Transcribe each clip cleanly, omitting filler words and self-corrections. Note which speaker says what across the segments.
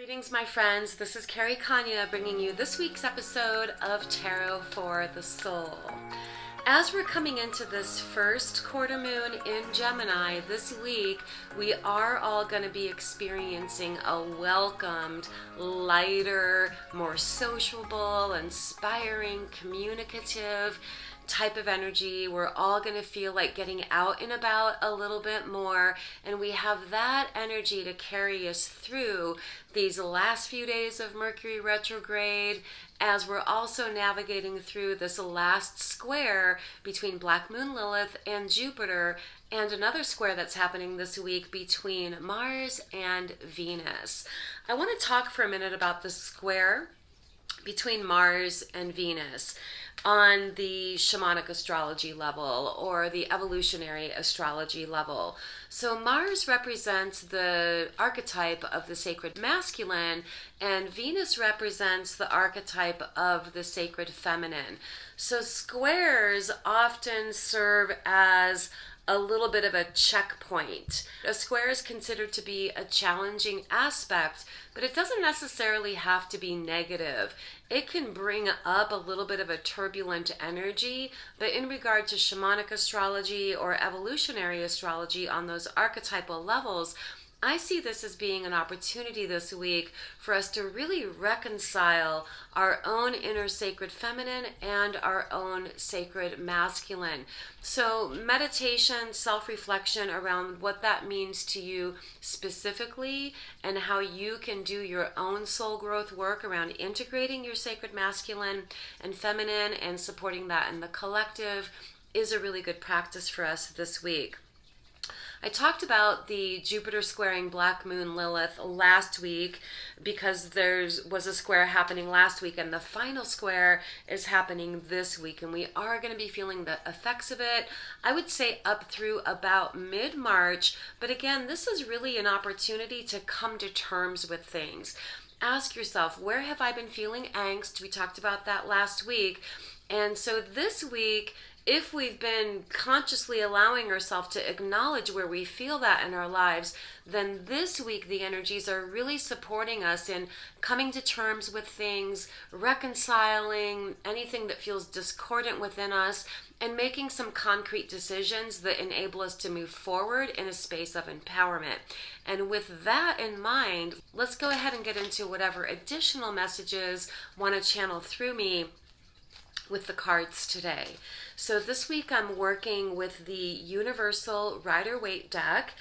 Speaker 1: Greetings, my friends. This is Carrie Konyha bringing you this week's episode of Tarot for the Soul. As we're coming into this first quarter moon in Gemini this week, we are all going to be experiencing a welcomed, lighter, more sociable, inspiring, communicative type of energy. We're all going to feel like getting out and about a little bit more, and we have that energy to carry us through these last few days of Mercury retrograde, as we're also navigating through this last square between Black Moon Lilith and Jupiter, and another square that's happening this week between Mars and Venus. I want to talk for a minute about the square between Mars and Venus on the shamanic astrology level or the evolutionary astrology level. So Mars represents the archetype of the sacred masculine, and Venus represents the archetype of the sacred feminine. So squares often serve as a little bit of a checkpoint. A square is considered to be a challenging aspect, but it doesn't necessarily have to be negative. It can bring up a little bit of a turbulent energy, but in regard to shamanic astrology or evolutionary astrology on those archetypal levels, I see this as being an opportunity this week for us to really reconcile our own inner sacred feminine and our own sacred masculine. So meditation, self-reflection around what that means to you specifically, and how you can do your own soul growth work around integrating your sacred masculine and feminine and supporting that in the collective, is a really good practice for us this week. I talked about the Jupiter squaring Black Moon Lilith last week because there was a square happening last week, and the final square is happening this week, and we are going to be feeling the effects of it, I would say up through about mid-March. But again, this is really an opportunity to come to terms with things. Ask yourself, where have I been feeling angst? We talked about that last week. And so this week, if we've been consciously allowing ourselves to acknowledge where we feel that in our lives, then this week the energies are really supporting us in coming to terms with things, reconciling anything that feels discordant within us, and making some concrete decisions that enable us to move forward in a space of empowerment. And with that in mind, let's go ahead and get into whatever additional messages want to channel through me with the cards today. So this week I'm working with the Universal Rider-Waite deck,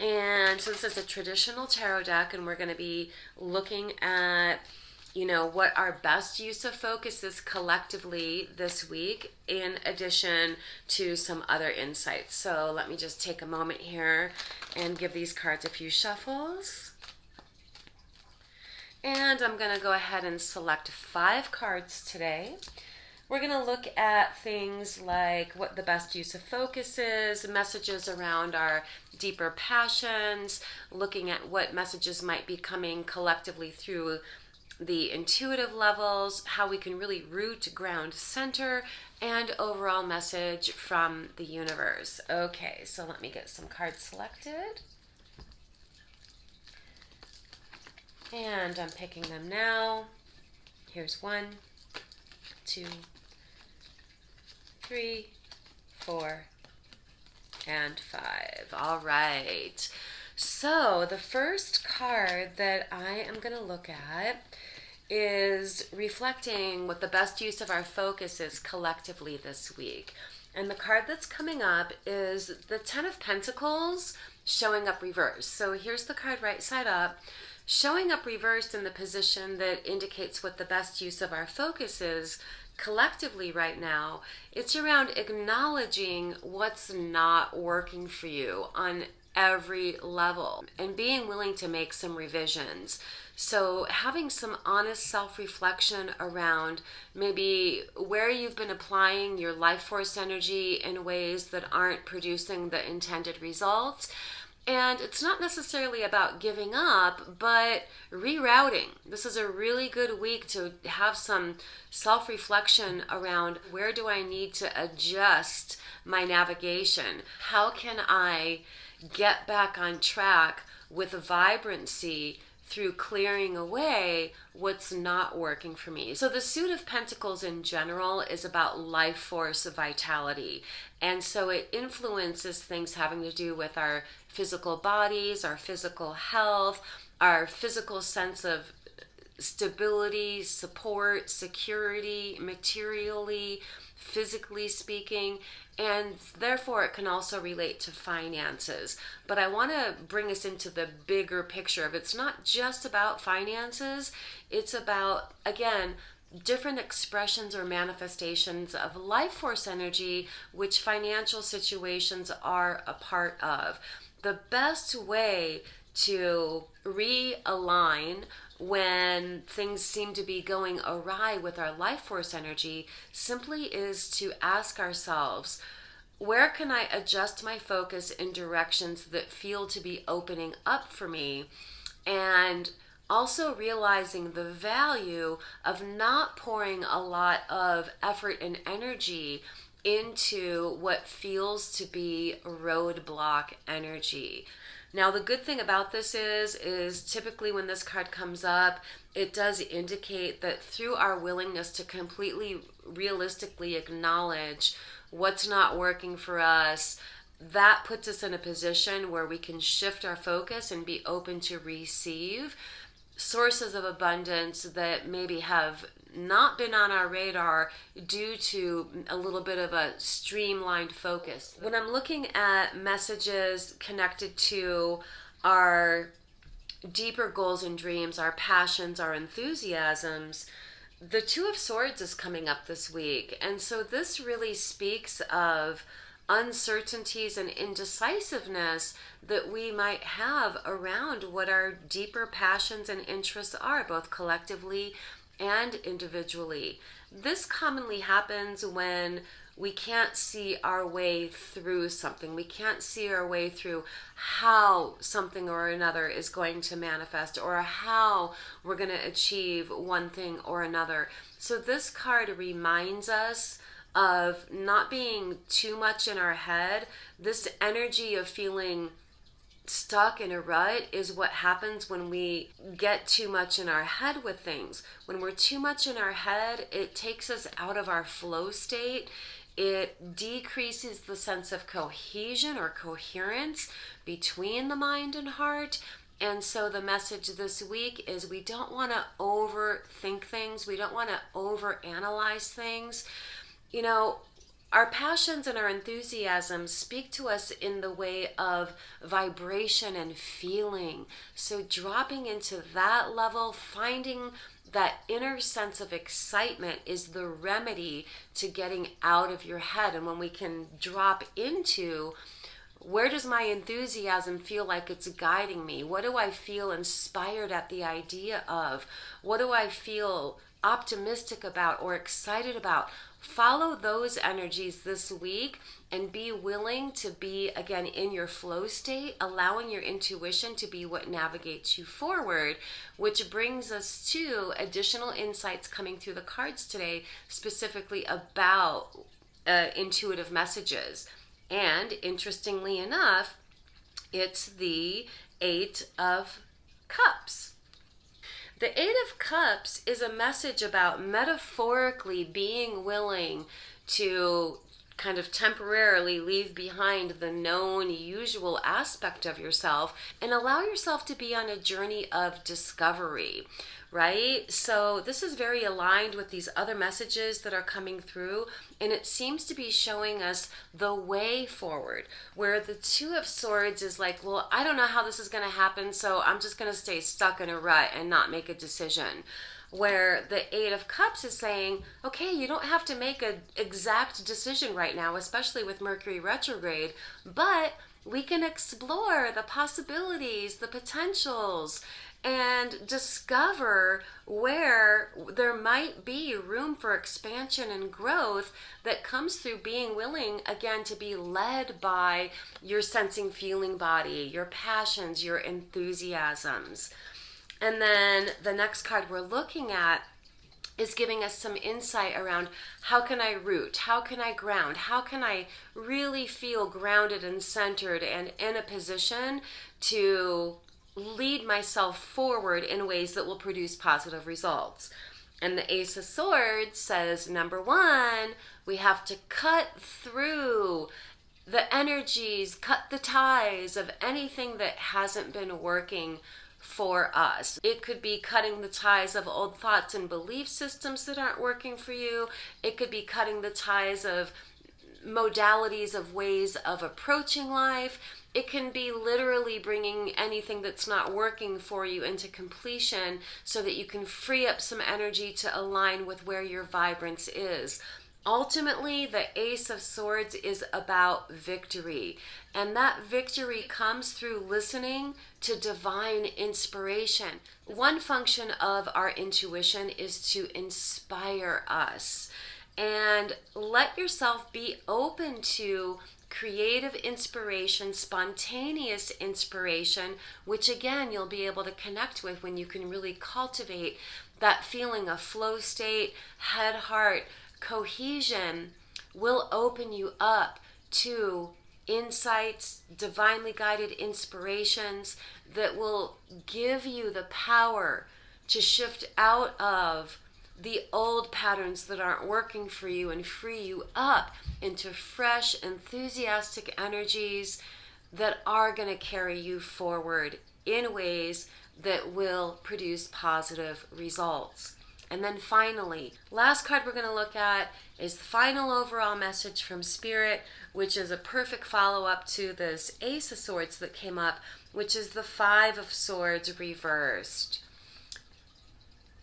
Speaker 1: and so this is a traditional tarot deck, and we're going to be looking at, what our best use of focus is collectively this week, in addition to some other insights. So let me just take a moment here and give these cards a few shuffles. And I'm going to go ahead and select 5 cards today. We're going to look at things like what the best use of focus is, messages around our deeper passions, looking at what messages might be coming collectively through the intuitive levels, how we can really root, ground, center, and overall message from the universe. Okay, so let me get some cards selected. And I'm picking them now. Here's 1, 2, 3, 4, and 5. All right. So the first card that I am going to look at is reflecting what the best use of our focus is collectively this week. And the card that's coming up is the Ten of Pentacles showing up reversed. So here's the card right side up, showing up reversed in the position that indicates what the best use of our focus is collectively right now. It's around acknowledging what's not working for you on every level and being willing to make some revisions. So having some honest self-reflection around maybe where you've been applying your life force energy in ways that aren't producing the intended results. And it's not necessarily about giving up, but rerouting. This is a really good week to have some self-reflection around, where do I need to adjust my navigation? How can I get back on track with vibrancy through clearing away what's not working for me. So the Suit of Pentacles in general is about life force vitality. And so it influences things having to do with our physical bodies, our physical health, our physical sense of stability, support, security, materially, physically speaking, and therefore it can also relate to finances. But I want to bring us into the bigger picture of it's not just about finances, it's about, again, different expressions or manifestations of life force energy, which financial situations are a part of. The best way to realign when things seem to be going awry with our life force energy simply is to ask ourselves, where can I adjust my focus in directions that feel to be opening up for me? And also realizing the value of not pouring a lot of effort and energy into what feels to be roadblock energy. Now, the good thing about this is typically when this card comes up, it does indicate that through our willingness to completely realistically acknowledge what's not working for us, that puts us in a position where we can shift our focus and be open to receive sources of abundance that maybe have not been on our radar due to a little bit of a streamlined focus. When I'm looking at messages connected to our deeper goals and dreams, our passions, our enthusiasms, the Two of Swords is coming up this week. And so this really speaks of uncertainties and indecisiveness that we might have around what our deeper passions and interests are, both collectively and individually. This commonly happens when we can't see our way through something. We can't see our way through how something or another is going to manifest or how we're going to achieve one thing or another. So this card reminds us of not being too much in our head. This energy of feeling stuck in a rut is what happens when we get too much in our head with things. When we're too much in our head, it takes us out of our flow state. It decreases the sense of cohesion or coherence between the mind and heart. And so the message this week is we don't want to overthink things. We don't want to overanalyze things. You know, our passions and our enthusiasm speak to us in the way of vibration and feeling. So dropping into that level, finding that inner sense of excitement is the remedy to getting out of your head. And when we can drop into, where does my enthusiasm feel like it's guiding me? What do I feel inspired at the idea of? What do I feel optimistic about or excited about? Follow those energies this week and be willing to be, again, in your flow state, allowing your intuition to be what navigates you forward, which brings us to additional insights coming through the cards today, specifically about intuitive messages. And interestingly enough, it's the Eight of Cups. The Eight of Cups is a message about metaphorically being willing to kind of temporarily leave behind the known, usual aspect of yourself and allow yourself to be on a journey of discovery, right? So this is very aligned with these other messages that are coming through, and it seems to be showing us the way forward, where the Two of Swords is like, well, I don't know how this is going to happen, so I'm just going to stay stuck in a rut and not make a decision. Where the Eight of Cups is saying, okay, you don't have to make an exact decision right now, especially with Mercury retrograde, but we can explore the possibilities, the potentials, and discover where there might be room for expansion and growth that comes through being willing, again, to be led by your sensing feeling body, your passions, your enthusiasms. And then the next card we're looking at is giving us some insight around how can I root, how can I ground, how can I really feel grounded and centered and in a position to lead myself forward in ways that will produce positive results. And the Ace of Swords says, number one, we have to cut through the energies, cut the ties of anything that hasn't been working for us. It could be cutting the ties of old thoughts and belief systems that aren't working for you. It could be cutting the ties of modalities of ways of approaching life. It can be literally bringing anything that's not working for you into completion so that you can free up some energy to align with where your vibrance is. Ultimately, the Ace of Swords is about victory, and that victory comes through listening to divine inspiration. One function of our intuition is to inspire us, and let yourself be open to creative inspiration, spontaneous inspiration, which again you'll be able to connect with when you can really cultivate that feeling of flow state, head, heart, cohesion. Will open you up to insights, divinely guided inspirations that will give you the power to shift out of the old patterns that aren't working for you and free you up into fresh, enthusiastic energies that are going to carry you forward in ways that will produce positive results. And then finally, last card we're going to look at is the final overall message from Spirit, which is a perfect follow-up to this Ace of Swords that came up, which is the Five of Swords reversed.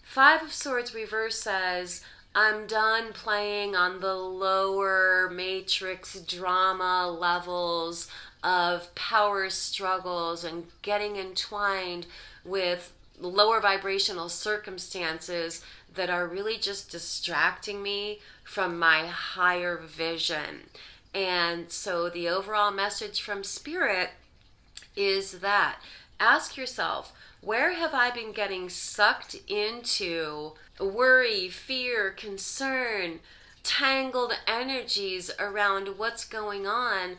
Speaker 1: Five of Swords reversed says, I'm done playing on the lower matrix drama levels of power struggles and getting entwined with lower vibrational circumstances that are really just distracting me from my higher vision. And so the overall message from Spirit is that ask yourself, where have I been getting sucked into worry, fear, concern, tangled energies around what's going on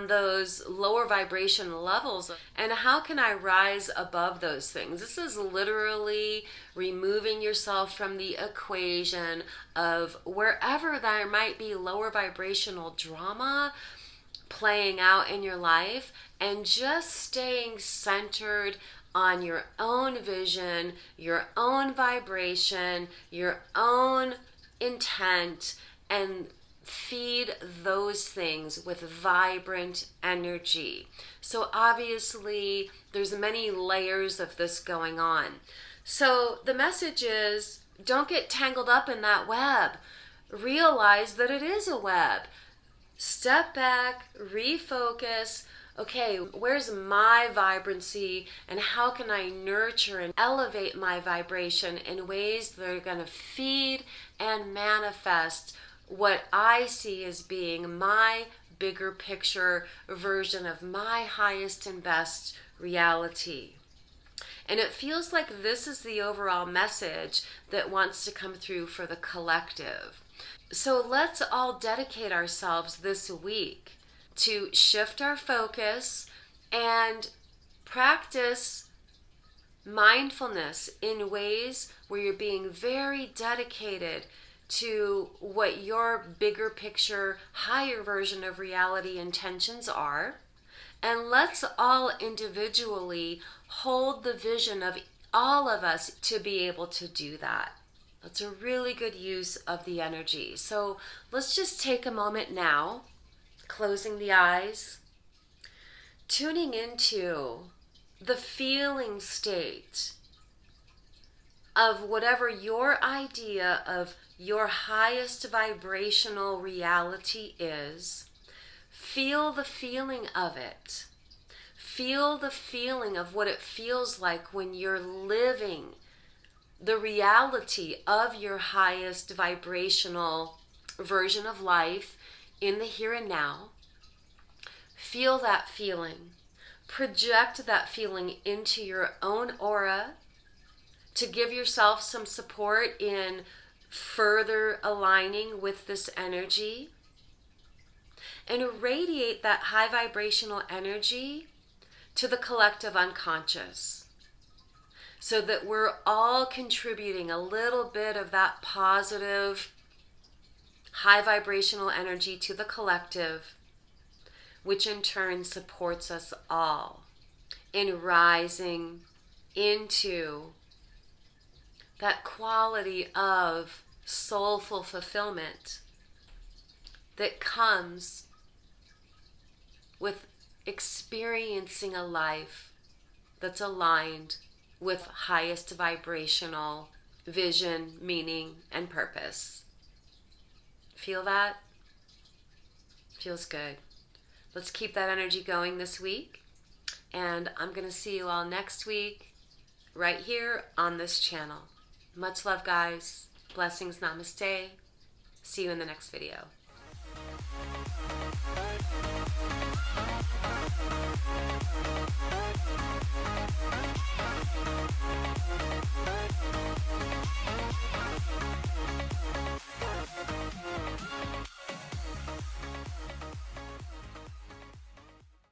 Speaker 1: those lower vibration levels, and how can I rise above those things? This is literally removing yourself from the equation of wherever there might be lower vibrational drama playing out in your life, and just staying centered on your own vision, your own vibration, your own intent, and feed those things with vibrant energy. So obviously there's many layers of this going on. So the message is, don't get tangled up in that web. Realize that it is a web. Step back, refocus. Okay, where's my vibrancy, and how can I nurture and elevate my vibration in ways that are going to feed and manifest what I see as being my bigger picture version of my highest and best reality. And it feels like this is the overall message that wants to come through for the collective. So let's all dedicate ourselves this week to shift our focus and practice mindfulness in ways where you're being very dedicated to what your bigger picture, higher version of reality intentions are. And let's all individually hold the vision of all of us to be able to do that. That's a really good use of the energy. So let's just take a moment now, closing the eyes, tuning into the feeling state of whatever your idea of your highest vibrational reality is. Feel the feeling of it. Feel the feeling of what it feels like when you're living the reality of your highest vibrational version of life in the here and now. Feel that feeling. Project that feeling into your own aura to give yourself some support in further aligning with this energy. And radiate that high vibrational energy to the collective unconscious, so that we're all contributing a little bit of that positive, high vibrational energy to the collective, which in turn supports us all in rising into that quality of soulful fulfillment that comes with experiencing a life that's aligned with highest vibrational vision, meaning, and purpose. Feel that? Feels good. Let's keep that energy going this week. And I'm going to see you all next week right here on this channel. Much love, guys. Blessings. Namaste. See you in the next video.